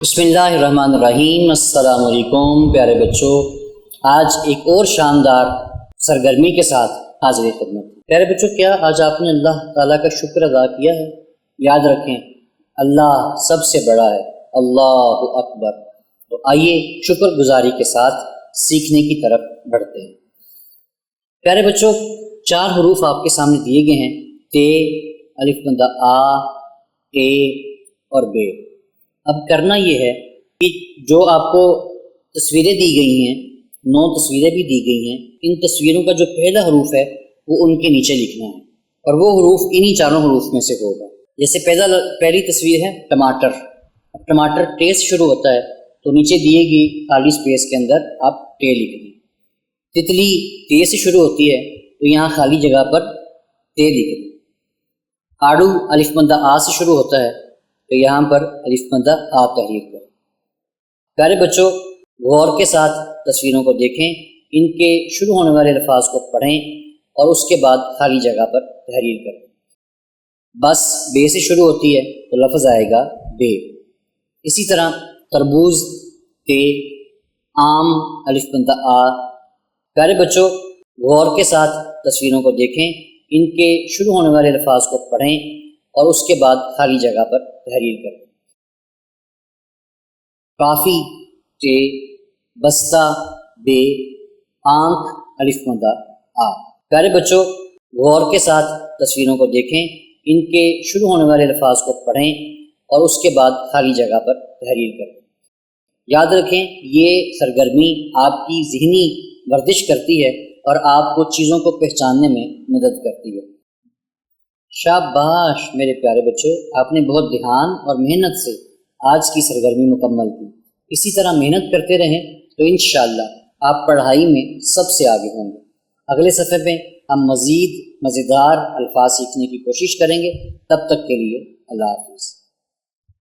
بسم اللہ الرحمن الرحیم۔ السلام علیکم پیارے بچوں، آج ایک اور شاندار سرگرمی کے ساتھ حاضر خدمت۔ پیارے بچوں، کیا آج آپ نے اللہ تعالیٰ کا شکر ادا کیا ہے؟ یاد رکھیں، اللہ سب سے بڑا ہے، اللہ اکبر۔ تو آئیے شکر گزاری کے ساتھ سیکھنے کی طرف بڑھتے ہیں۔ پیارے بچوں، 4 حروف آپ کے سامنے دیے گئے ہیں، تے، الف بندہ آ، اے اور بے۔ اب کرنا یہ ہے کہ جو آپ کو تصویریں دی گئی ہیں، 9 تصویریں بھی دی گئی ہیں، ان تصویروں کا جو پہلا حروف ہے وہ ان کے نیچے لکھنا ہے، اور وہ حروف انہی 4 حروف میں سے ہوگا۔ جیسے پہلی تصویر ہے ٹماٹر۔ اب ٹماٹر ٹے سے شروع ہوتا ہے، تو نیچے دیے گی خالی اسپیس کے اندر آپ ٹے لکھ دیں۔ تتلی تے سے شروع ہوتی ہے، تو یہاں خالی جگہ پر تے لکھ دیں۔ آڑو الف بندہ آ سے شروع ہوتا ہے، تو یہاں پر الف بندہ آ تحریر کریں۔ پیارے بچوں، غور کے ساتھ تصویروں کو دیکھیں، ان کے شروع ہونے والے الفاظ کو پڑھیں اور اس کے بعد خالی جگہ پر تحریر کریں۔ بس بے سے شروع ہوتی ہے، تو لفظ آئے گا بے۔ اسی طرح تربوز تے، آم الف بندہ آ۔ پیارے بچوں، غور کے ساتھ تصویروں کو دیکھیں، ان کے شروع ہونے والے الفاظ کو پڑھیں اور اس کے بعد خالی جگہ پر تحریر کریں۔ کافی تے، بستہ بے، آنکھ الف بندہ آ۔ پیارے بچوں، غور کے ساتھ تصویروں کو دیکھیں، ان کے شروع ہونے والے الفاظ کو پڑھیں اور اس کے بعد خالی جگہ پر تحریر کریں۔ یاد رکھیں، یہ سرگرمی آپ کی ذہنی ورزش کرتی ہے اور آپ کو چیزوں کو پہچاننے میں مدد کرتی ہے۔ شاباش میرے پیارے بچوں، آپ نے بہت دھیان اور محنت سے آج کی سرگرمی مکمل کی۔ اسی طرح محنت کرتے رہیں تو انشاءاللہ آپ پڑھائی میں سب سے آگے ہوں گے۔ اگلے صفحے میں ہم مزید مزیدار الفاظ سیکھنے کی کوشش کریں گے۔ تب تک کے لیے اللہ حافظ۔